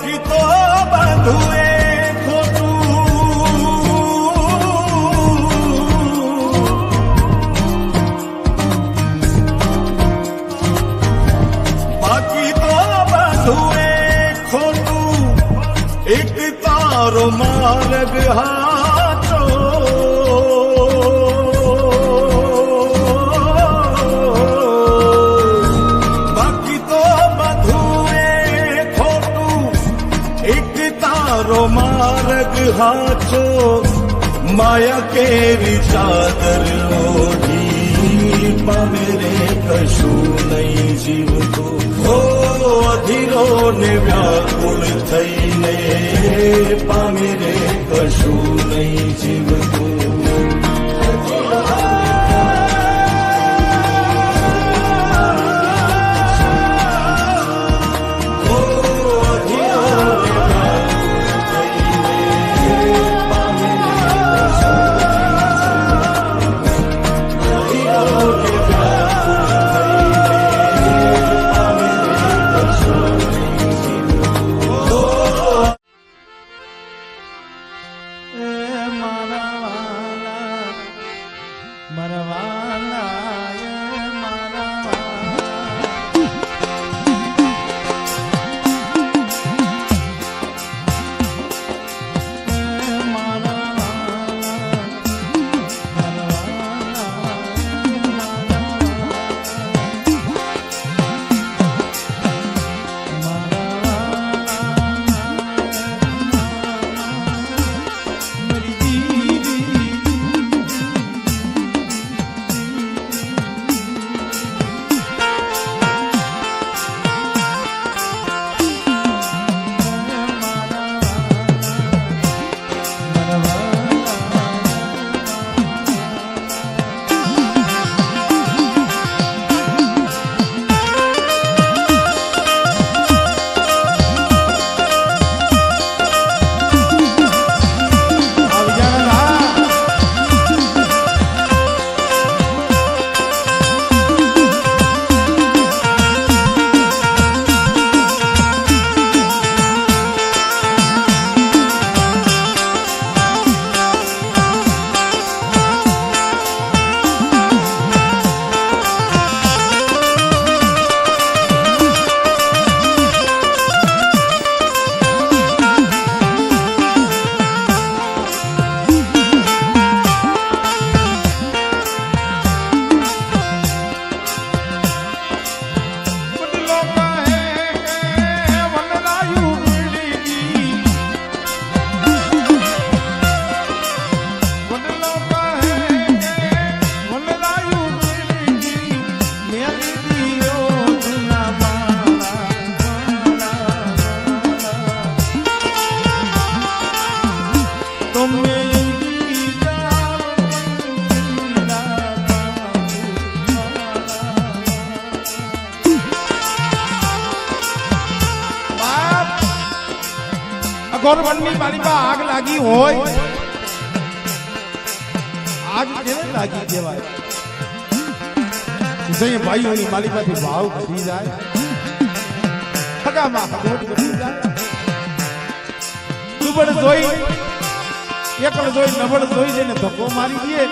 બાકી તો બધું એ ખોટું, બાકી તો બધું એ ખોટું, એક તારો માર્ગ હાચો, બાકી તો બધું એ ખોટું, એક તારો માર્ગ હાચો, માયા કેરી ચાદર ઓઢી પામે રે કશું નહીં જીવતું, હો અધીરો ને વ્યાકુળ થઈને પામે રે કશું નહીં જીવતું. ગોરવણની મારી પાસે આગ લાગી હોય, આગ કેને લાગી કહેવાય? જે ભાઈઓની મારી પાસે ભાવ ઘટી જાય, ખગામાં ખગોટ ઘટી જાય, દુબળ જોઈ એકલ જોઈ નબળ જોઈ જઈને ધક્કો મારી દે,